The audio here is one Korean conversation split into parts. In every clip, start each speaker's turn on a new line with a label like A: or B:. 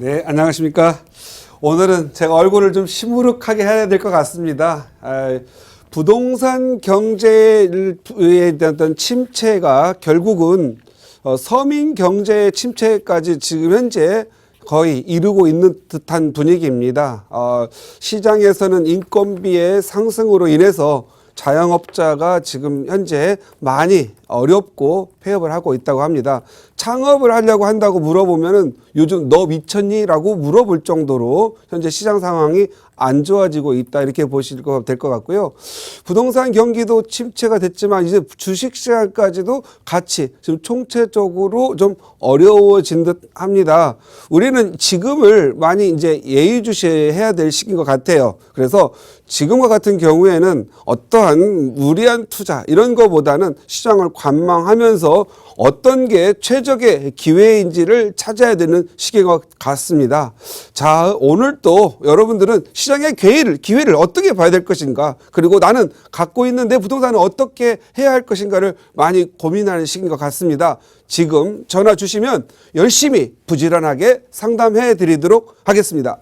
A: 네, 안녕하십니까. 오늘은 제가 얼굴을 좀 시무룩하게 해야 될 것 같습니다. 부동산 경제에 대한 어떤 침체가 결국은 서민 경제의 침체까지 지금 현재 거의 이루고 있는 듯한 분위기입니다. 시장에서는 인건비의 상승으로 인해서 자영업자가 지금 현재 많이 어렵고 폐업을 하고 있다고 합니다. 창업을 하려고 한다고 물어보면은 요즘 너 미쳤니? 라고 물어볼 정도로 현재 시장 상황이 안 좋아지고 있다, 이렇게 보실 거 될 것 같고요. 부동산 경기도 침체가 됐지만 이제 주식 시장까지도 같이 지금 총체적으로 좀 어려워진 듯 합니다. 우리는 지금을 많이 이제 예의주시해야 될 시기인 것 같아요. 그래서 지금과 같은 경우에는 어떠한 무리한 투자 이런 거보다는 시장을 관망하면서 어떤 게 최적의 기회인지를 찾아야 되는 시기인 것 같습니다. 자, 오늘 또 여러분들은 시장의 기회를 어떻게 봐야 될 것인가, 그리고 나는 갖고 있는 내 부동산을 어떻게 해야 할 것인가를 많이 고민하는 시기인 것 같습니다. 지금 전화 주시면 열심히 부지런하게 상담해 드리도록 하겠습니다.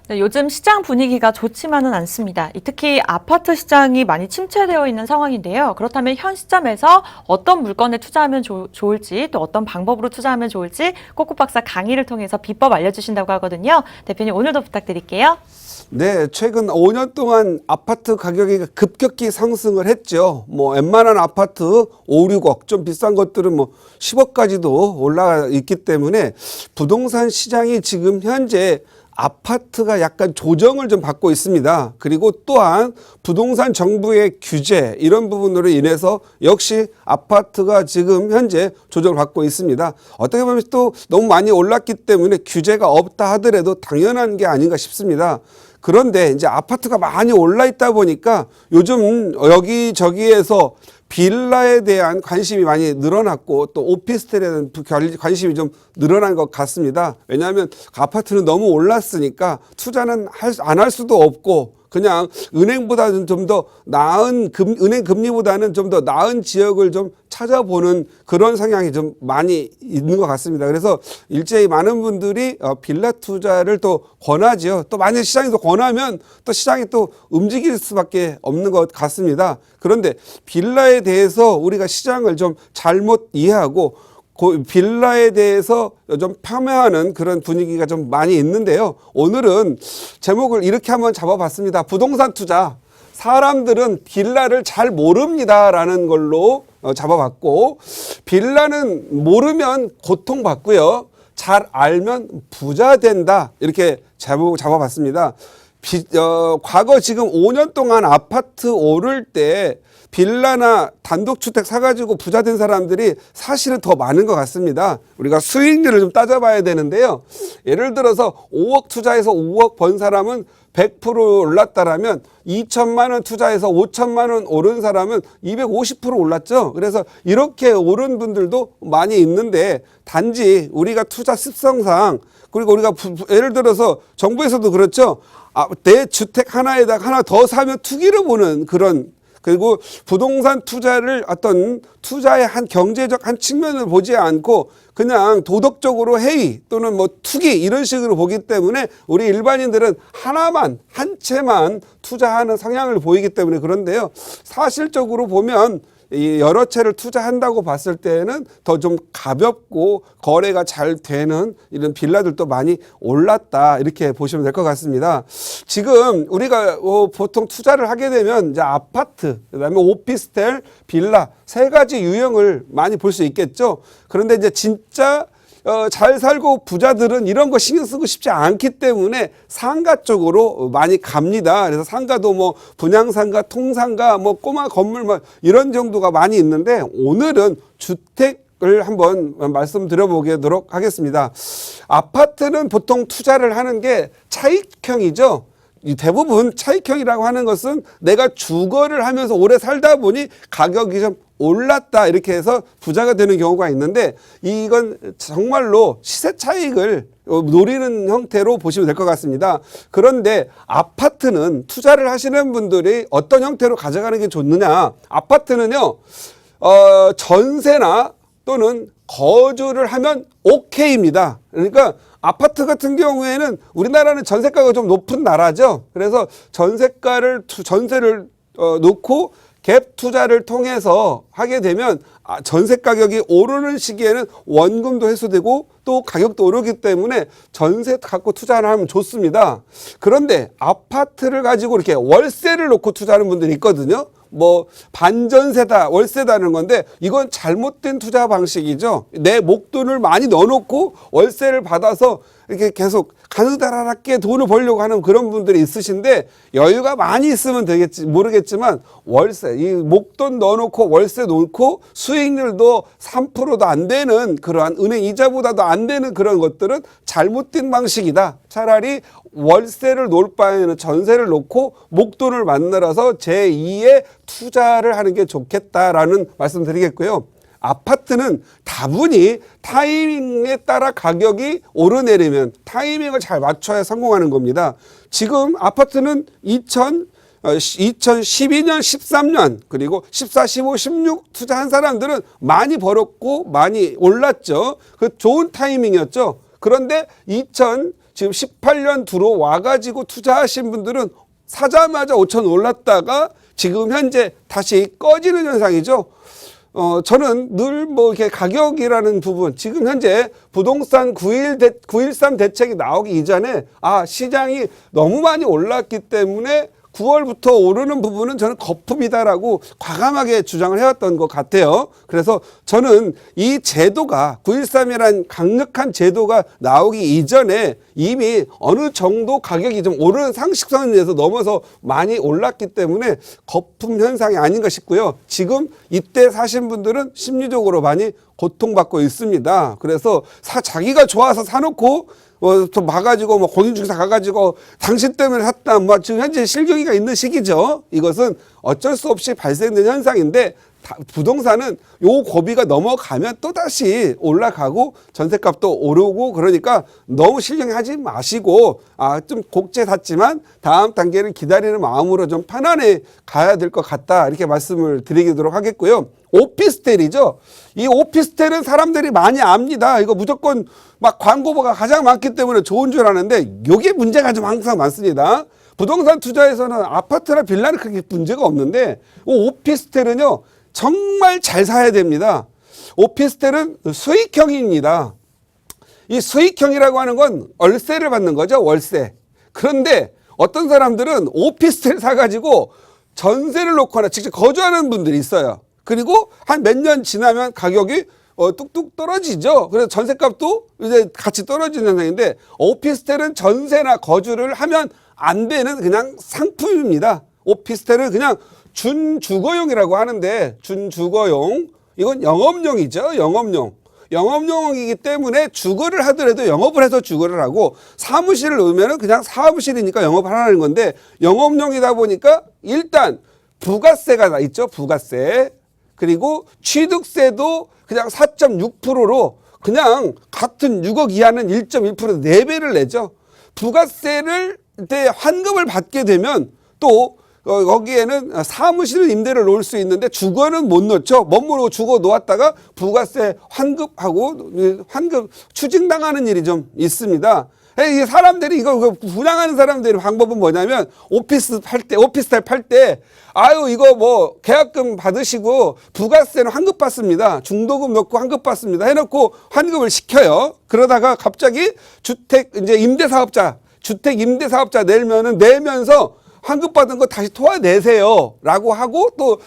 B: 네, 요즘 시장 분위기가 좋지만은 않습니다. 특히 아파트 시장이 많이 침체되어 있는 상황인데요. 그렇다면 현 시점에서 어떤 물건에 투자하면 좋을지, 또 어떤 방법으로 투자하면 좋을지 꼬꼬박사 강의를 통해서 비법 알려주신다고 하거든요. 대표님, 오늘도 부탁드릴게요.
A: 네, 최근 5년 동안 아파트 가격이 급격히 상승을 했죠. 웬만한 아파트 5, 6억, 좀 비싼 것들은 10억까지도 올라가 있기 때문에 부동산 시장이 지금 현재 아파트가 약간 조정을 좀 받고 있습니다. 그리고 또한 부동산 정부의 규제 이런 부분으로 인해서 역시 아파트가 지금 현재 조정을 받고 있습니다. 어떻게 보면 또 너무 많이 올랐기 때문에 규제가 없다 하더라도 당연한 게 아닌가 싶습니다. 그런데 이제 아파트가 많이 올라 있다 보니까 요즘 여기저기에서 빌라에 대한 관심이 많이 늘어났고 또 오피스텔에 대한 관심이 좀 늘어난 것 같습니다. 왜냐하면 아파트는 너무 올랐으니까 투자는 안 할 수도 없고 그냥 은행보다는 좀 더 나은 은행 금리보다는 좀 더 나은 지역을 좀 찾아보는 그런 성향이 좀 많이 있는 것 같습니다. 그래서 일제히 많은 분들이 빌라 투자를 또 권하지요. 또 만약 시장이 또 권하면 또 시장이 또 움직일 수밖에 없는 것 같습니다. 그런데 빌라에 대해서 우리가 시장을 좀 잘못 이해하고 빌라에 대해서 좀 폄훼하는 그런 분위기가 좀 많이 있는데요. 오늘은 제목을 이렇게 한번 잡아봤습니다. 부동산 투자. 사람들은 빌라를 잘 모릅니다라는 걸로 잡아봤고, 빌라는 모르면 고통받고요. 잘 알면 부자 된다. 이렇게 잡아봤습니다. 과거 지금 5년 동안 아파트 오를 때 빌라나 단독주택 사가지고 부자 된 사람들이 사실은 더 많은 것 같습니다. 우리가 수익률을 좀 따져봐야 되는데요. 예를 들어서 5억 투자해서 5억 번 사람은 100% 올랐다라면 2천만 원 투자해서 5천만 원 오른 사람은 250% 올랐죠. 그래서 이렇게 오른 분들도 많이 있는데, 단지 우리가 투자 습성상, 그리고 우리가 예를 들어서 정부에서도 그렇죠. 내 주택 하나에다가 하나 더 사면 투기를 보는 그런, 그리고 부동산 투자를 어떤 투자의 한 경제적 한 측면을 보지 않고 그냥 도덕적으로 해이 또는 투기 이런 식으로 보기 때문에 우리 일반인들은 한 채만 투자하는 성향을 보이기 때문에 그런데요. 사실적으로 보면 이 여러 채를 투자한다고 봤을 때는 더 좀 가볍고 거래가 잘 되는 이런 빌라들도 많이 올랐다, 이렇게 보시면 될 것 같습니다. 지금 우리가 보통 투자를 하게 되면 이제 아파트, 그다음에 오피스텔, 빌라 세 가지 유형을 많이 볼 수 있겠죠. 그런데 이제 진짜 잘 살고 부자들은 이런 거 신경 쓰고 싶지 않기 때문에 상가 쪽으로 많이 갑니다. 그래서 상가도 분양상가, 통상가, 꼬마 건물 이런 정도가 많이 있는데, 오늘은 주택을 한번 말씀드려보도록 하겠습니다. 아파트는 보통 투자를 하는 게 차익형이죠. 대부분 차익형이라고 하는 것은 내가 주거를 하면서 오래 살다 보니 가격이 좀 올랐다, 이렇게 해서 부자가 되는 경우가 있는데, 이건 정말로 시세 차익을 노리는 형태로 보시면 될 것 같습니다. 그런데 아파트는 투자를 하시는 분들이 어떤 형태로 가져가는 게 좋느냐. 아파트는요, 전세나 또는 거주를 하면 오케이입니다. 그러니까 아파트 같은 경우에는 우리나라는 전세가가 좀 높은 나라죠. 그래서 전세를 놓고 갭 투자를 통해서 하게 되면 전세 가격이 오르는 시기에는 원금도 회수되고 또 가격도 오르기 때문에 전세 갖고 투자를 하면 좋습니다. 그런데 아파트를 가지고 이렇게 월세를 놓고 투자하는 분들이 있거든요. 뭐 반전세다 월세다는 건데 이건 잘못된 투자 방식이죠. 내 목돈을 많이 넣어놓고 월세를 받아서 이렇게 계속 가느다랗게 돈을 벌려고 하는 그런 분들이 있으신데 여유가 많이 있으면 되겠지 모르겠지만 월세 이 목돈 넣어놓고 월세 놓고 수익률도 3%도 안 되는 그러한 은행 이자보다도 안 되는 그런 것들은 잘못된 방식이다. 차라리 월세를 놓을 바에는 전세를 놓고 목돈을 만들어서 제2의 투자를 하는 게 좋겠다라는 말씀 드리겠고요. 아파트는 다분히 타이밍에 따라 가격이 오르내리면 타이밍을 잘 맞춰야 성공하는 겁니다. 지금 아파트는 2012년, 13년 그리고 14, 15, 16 투자한 사람들은 많이 벌었고 많이 올랐죠. 그 좋은 타이밍이었죠. 그런데 지금 18년 들어와가지고 투자하신 분들은 사자마자 5천 올랐다가 지금 현재 다시 꺼지는 현상이죠. 저는 늘 뭐 이렇게 가격이라는 부분, 지금 현재 부동산 9.13 대책이 나오기 이전에, 시장이 너무 많이 올랐기 때문에 9월부터 오르는 부분은 저는 거품이다라고 과감하게 주장을 해왔던 것 같아요. 그래서 저는 이 제도가 9.13이라는 강력한 제도가 나오기 이전에 이미 어느 정도 가격이 좀 오르는 상식선에서 넘어서 많이 올랐기 때문에 거품 현상이 아닌가 싶고요. 지금 이때 사신 분들은 심리적으로 많이 고통받고 있습니다. 그래서 자기가 좋아서 사놓고 또 봐가지고 공인중개사 가가지고 당신 때문에 샀다 지금 현재 실경이가 있는 시기죠. 이것은 어쩔 수 없이 발생된 현상인데 부동산은 요 고비가 넘어가면 또다시 올라가고 전세값도 오르고 그러니까 너무 실경하지 마시고 좀 곡제 샀지만 다음 단계를 기다리는 마음으로 좀 편안히 가야 될 것 같다 이렇게 말씀을 드리도록 하겠고요. 오피스텔이죠. 이 오피스텔은 사람들이 많이 압니다. 이거 무조건 막 광고가 가장 많기 때문에 좋은 줄 아는데 이게 문제가 좀 항상 많습니다. 부동산 투자에서는 아파트나 빌라는 크게 문제가 없는데 오피스텔은요 정말 잘 사야 됩니다. 오피스텔은 수익형입니다. 이 수익형이라고 하는 건 월세를 받는 거죠. 월세. 그런데 어떤 사람들은 오피스텔 사가지고 전세를 놓거나 직접 거주하는 분들이 있어요. 그리고 한 몇 년 지나면 가격이 뚝뚝 떨어지죠. 그래서 전세값도 이제 같이 떨어지는 현상인데 오피스텔은 전세나 거주를 하면 안 되는 그냥 상품입니다. 오피스텔은 그냥 준주거용이라고 하는데 준주거용 이건 영업용이죠. 영업용이기 때문에 주거를 하더라도 영업을 해서 주거를 하고 사무실을 놓으면 그냥 사무실이니까 영업을 하는 건데 영업용이다 보니까 일단 부가세가 있죠. 부가세. 그리고 취득세도 그냥 4.6%로 그냥 같은 6억 이하는 1.1% 4배를 내죠. 부가세를 때 환급을 받게 되면 또 거기에는 사무실 임대를 놓을 수 있는데 주거는 못 놓죠. 멋모르고 주거 놓았다가 부가세 환급하고 환급 추징당하는 일이 좀 있습니다. 이 사람들이 이거 분양하는 사람들의 방법은 뭐냐면 오피스텔 팔 때 이거 뭐 계약금 받으시고 부가세는 환급 받습니다. 중도금 넣고 환급 받습니다. 해놓고 환급을 시켜요. 그러다가 갑자기 주택 임대사업자 내면서 환급 받은 거 다시 토해내세요라고 하고 또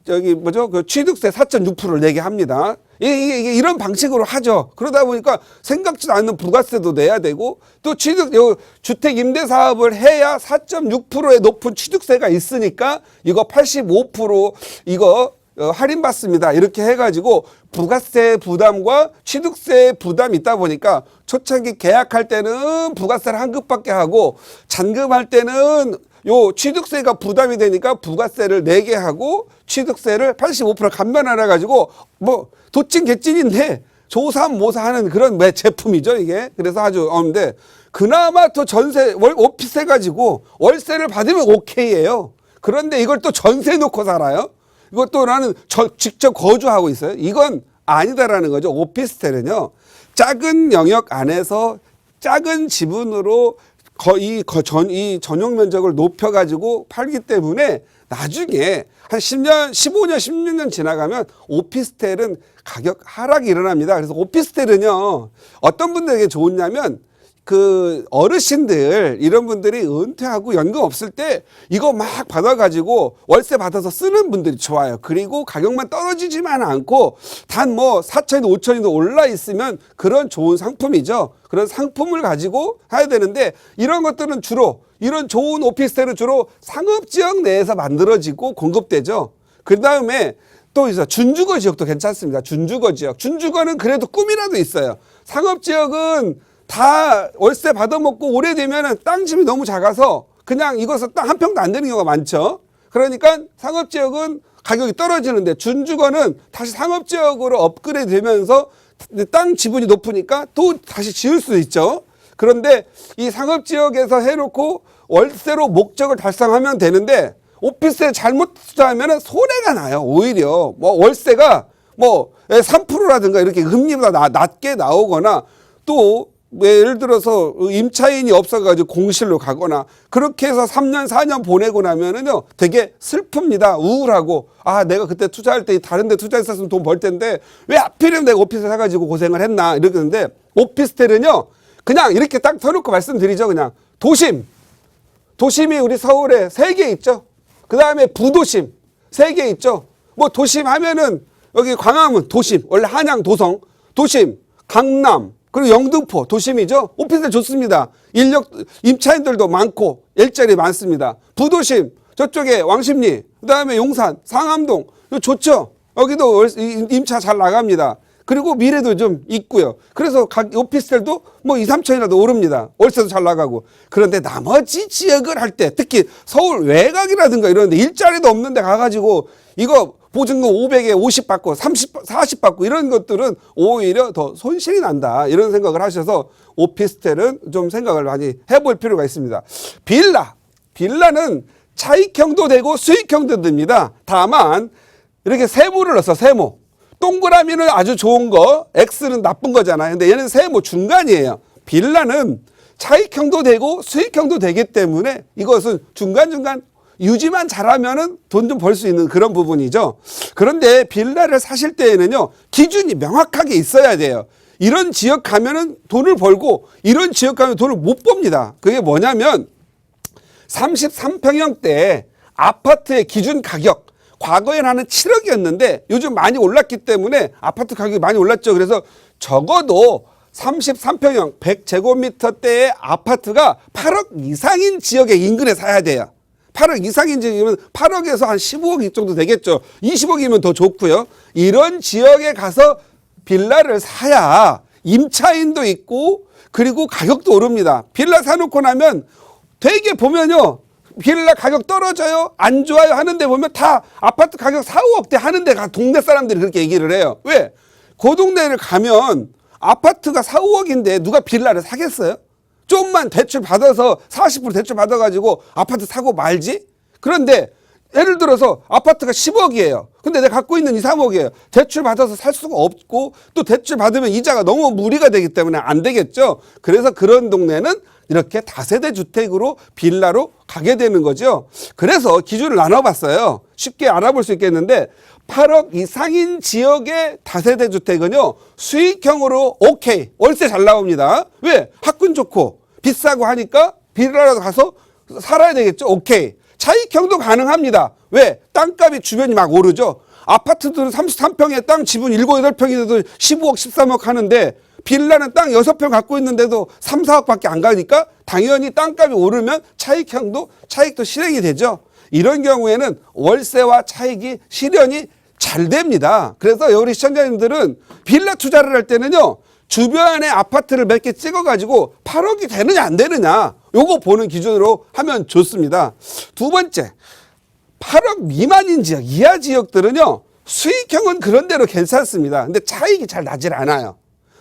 A: 그 취득세 4.6%를 내게 합니다. 이게 이런 방식으로 하죠. 그러다 보니까 생각지도 않는 부가세도 내야 되고 또 주택 임대 사업을 해야 4.6%의 높은 취득세가 있으니까 이거 85% 이거 할인받습니다. 이렇게 해가지고 부가세 부담과 취득세 부담이 있다 보니까 초창기 계약할 때는 부가세를 환급받게 하고 잔금할 때는 요 취득세가 부담이 되니까 부가세를 내게 하고 취득세를 85% 감면하라 가지고 뭐 도찐 개찐인데 조삼모사하는 그런 제품이죠 이게. 그래서 아주 근데 그나마 또 전세 오피스 해가지고 월세를 받으면 오케이예요. 그런데 이걸 또 전세 놓고 살아요. 이것도 나는 직접 거주하고 있어요. 이건 아니다라는 거죠. 오피스텔은요, 작은 영역 안에서 작은 지분으로 이 전용 면적을 높여가지고 팔기 때문에 나중에 한 10년, 15년, 16년 지나가면 오피스텔은 가격 하락이 일어납니다. 그래서 오피스텔은요, 어떤 분들에게 좋냐면 그 어르신들 이런 분들이 은퇴하고 연금 없을 때 이거 막 받아가지고 월세 받아서 쓰는 분들이 좋아요. 그리고 가격만 떨어지지만 않고 단 뭐 4천이도 5천이도 올라 있으면 그런 좋은 상품이죠. 그런 상품을 가지고 해야 되는데 이런 것들은 주로 이런 좋은 오피스텔은 주로 상업지역 내에서 만들어지고 공급되죠. 그 다음에 또 있어요. 준주거 지역도 괜찮습니다. 준주거 지역. 준주거는 그래도 꿈이라도 있어요. 상업지역은 다 월세 받아먹고 오래되면 땅집이 너무 작아서 그냥 이것은 땅 한 평도 안 되는 경우가 많죠. 그러니까 상업지역은 가격이 떨어지는데 준주거는 다시 상업지역으로 업그레이드 되면서 땅 지분이 높으니까 또 다시 지을 수 있죠. 그런데 이 상업지역에서 해놓고 월세로 목적을 달성하면 되는데 오피스에 잘못 투자하면 손해가 나요. 오히려 뭐 월세가 뭐 3%라든가 이렇게 금리보다 낮게 나오거나 또 예를 들어서 임차인이 없어가지고 공실로 가거나 그렇게 해서 3년 4년 보내고 나면은요 되게 슬픕니다. 우울하고 아 내가 그때 투자할 때 다른 데 투자했었으면 돈 벌 텐데 왜 하필이면 내가 오피스텔 사가지고 고생을 했나 이러는데 오피스텔은요 그냥 이렇게 딱 터놓고 말씀드리죠. 그냥 도심이 우리 서울에 3개 있죠. 그 다음에 부도심 3개 있죠. 뭐 도심 하면은 여기 광화문 도심, 원래 한양 도성 도심, 강남 그리고 영등포 도심이죠. 오피스텔 좋습니다. 인력 임차인들도 많고 일자리 많습니다. 부도심 저쪽에 왕십리 그다음에 용산 상암동 이거 좋죠. 여기도 임차 잘 나갑니다. 그리고 미래도 좀 있고요. 그래서 각 오피스텔도 뭐 2, 3천이라도 오릅니다. 월세도 잘 나가고. 그런데 나머지 지역을 할 때 특히 서울 외곽이라든가 이런 데 일자리도 없는 데 가가지고 이거 보증금 500에 50 받고 30, 40 받고 이런 것들은 오히려 더 손실이 난다. 이런 생각을 하셔서 오피스텔은 좀 생각을 많이 해볼 필요가 있습니다. 빌라는 차익형도 되고 수익형도 됩니다. 다만 이렇게 세모를 넣어서 세모. 동그라미는 아주 좋은 거, X는 나쁜 거잖아요. 근데 얘는 세모 중간이에요. 빌라는 차익형도 되고 수익형도 되기 때문에 이것은 중간중간 유지만 잘하면은 돈 좀 벌 수 있는 그런 부분이죠. 그런데 빌라를 사실 때에는요, 기준이 명확하게 있어야 돼요. 이런 지역 가면은 돈을 벌고 이런 지역 가면 돈을 못 법니다. 그게 뭐냐면 33평형대 아파트의 기준 가격 과거에는 한 7억이었는데 요즘 많이 올랐기 때문에 아파트 가격이 많이 올랐죠. 그래서 적어도 33평형 100제곱미터대의 아파트가 8억 이상인 지역의 인근에 사야 돼요. 8억 이상인 지역이면 8억에서 한 15억 정도 되겠죠. 20억이면 더 좋고요. 이런 지역에 가서 빌라를 사야 임차인도 있고 그리고 가격도 오릅니다. 빌라 사놓고 나면 되게 보면요. 빌라 가격 떨어져요? 안 좋아요? 하는데 보면 다 아파트 가격 4, 5억대 하는데 동네 사람들이 그렇게 얘기를 해요. 왜? 그 동네를 가면 아파트가 4, 5억인데 누가 빌라를 사겠어요? 좀만 대출 받아서 40% 대출 받아가지고 아파트 사고 말지? 그런데 예를 들어서 아파트가 10억이에요. 근데 내가 갖고 있는 2, 3억이에요. 대출 받아서 살 수가 없고 또 대출 받으면 이자가 너무 무리가 되기 때문에 안 되겠죠. 그래서 그런 동네는 이렇게 다세대 주택으로 빌라로 가게 되는 거죠. 그래서 기준을 나눠봤어요. 쉽게 알아볼 수 있겠는데 8억 이상인 지역의 다세대 주택은요. 수익형으로 오케이. 월세 잘 나옵니다. 왜? 학군 좋고 비싸고 하니까 빌라라도 가서 살아야 되겠죠. 오케이. 차익형도 가능합니다. 왜? 땅값이 주변이 막 오르죠. 아파트들은 33평에 땅 지분 7, 8평이 돼도 15억, 13억 하는데 빌라는 땅 6평 갖고 있는데도 3, 4억 밖에 안 가니까 당연히 땅값이 오르면 차익도 실행이 되죠. 이런 경우에는 월세와 차익이 실현이 잘 됩니다. 그래서 우리 시청자님들은 빌라 투자를 할 때는요. 주변에 아파트를 몇 개 찍어가지고 8억이 되느냐 안 되느냐 요거 보는 기준으로 하면 좋습니다. 두 번째 8억 미만인 지역 이하 지역들은요. 수익형은 그런 대로 괜찮습니다. 근데 차익이 잘 나질 않아요.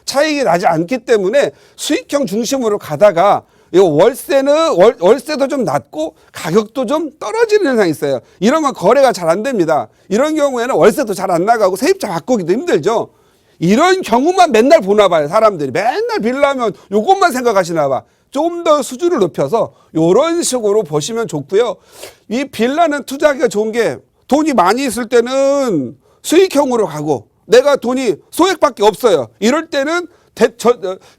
A: 차익이 나지 않기 때문에 수익형 중심으로 가다가 월세도 좀 낮고 가격도 좀 떨어지는 현상이 있어요. 이런 건 거래가 잘 안 됩니다. 이런 경우에는 월세도 잘 안 나가고 세입자 바꾸기도 힘들죠. 이런 경우만 맨날 보나 봐요. 사람들이 맨날 빌라면 요것만 생각하시나 봐. 좀 더 수준을 높여서 이런 식으로 보시면 좋고요. 이 빌라는 투자하기가 좋은 게 돈이 많이 있을 때는 수익형으로 가고 내가 돈이 소액밖에 없어요. 이럴 때는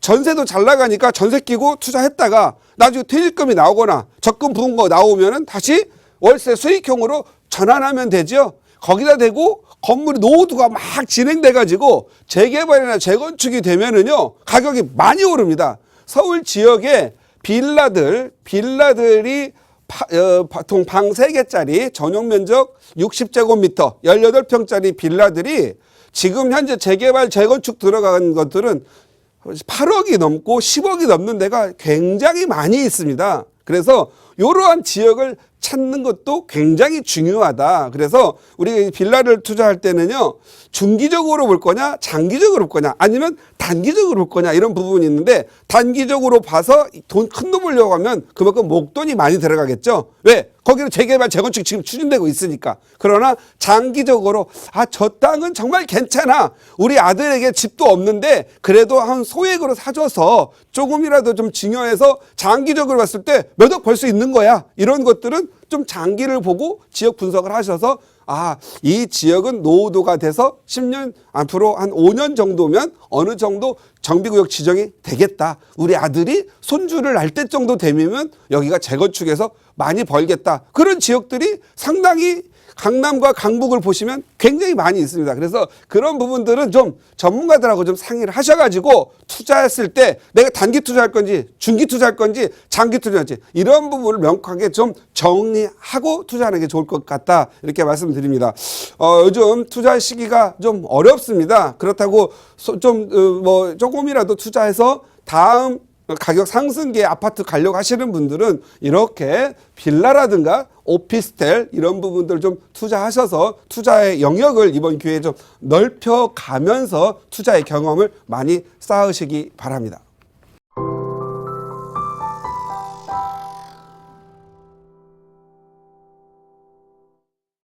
A: 전세도 잘 나가니까 전세 끼고 투자했다가 나중에 퇴직금이 나오거나 적금 부은 거 나오면은 다시 월세 수익형으로 전환하면 되죠. 거기다 대고 건물이 노후가 막 진행돼 가지고 재개발이나 재건축이 되면은요 가격이 많이 오릅니다. 서울 지역에 빌라들이 보통 방 3개짜리 전용 면적 60제곱미터 18평짜리 빌라들이 지금 현재 재개발 재건축 들어간 것들은 8억이 넘고 10억이 넘는 데가 굉장히 많이 있습니다. 그래서 이러한 지역을 찾는 것도 굉장히 중요하다. 그래서 우리 빌라를 투자할 때는요, 중기적으로 볼 거냐, 장기적으로 볼 거냐, 아니면 단기적으로 볼 거냐, 이런 부분이 있는데, 단기적으로 봐서 큰 돈 벌려고 하면 그만큼 목돈이 많이 들어가겠죠. 왜? 거기는 재개발, 재건축 지금 추진되고 있으니까. 그러나 장기적으로, 저 땅은 정말 괜찮아. 우리 아들에게 집도 없는데, 그래도 한 소액으로 사줘서 조금이라도 좀 증여해서 장기적으로 봤을 때 몇 억 벌 수 있는 거야. 이런 것들은 좀 장기를 보고 지역 분석을 하셔서 이 지역은 노후도가 돼서 10년 앞으로 한 5년 정도면 어느 정도 정비구역 지정이 되겠다. 우리 아들이 손주를 날 때 정도 되면 여기가 재건축해서 많이 벌겠다. 그런 지역들이 상당히 강남과 강북을 보시면 굉장히 많이 있습니다. 그래서 그런 부분들은 좀 전문가들하고 좀 상의를 하셔가지고 투자했을 때 내가 단기 투자할 건지 중기 투자할 건지 장기 투자할지 이런 부분을 명확하게 좀 정리하고 투자하는 게 좋을 것 같다. 이렇게 말씀드립니다. 요즘 투자 시기가 좀 어렵습니다. 그렇다고 조금이라도 투자해서 다음 가격 상승기에 아파트 가려고 하시는 분들은 이렇게 빌라라든가 오피스텔 이런 부분들 좀 투자하셔서 투자의 영역을 이번 기회에 좀 넓혀가면서 투자의 경험을 많이 쌓으시기 바랍니다.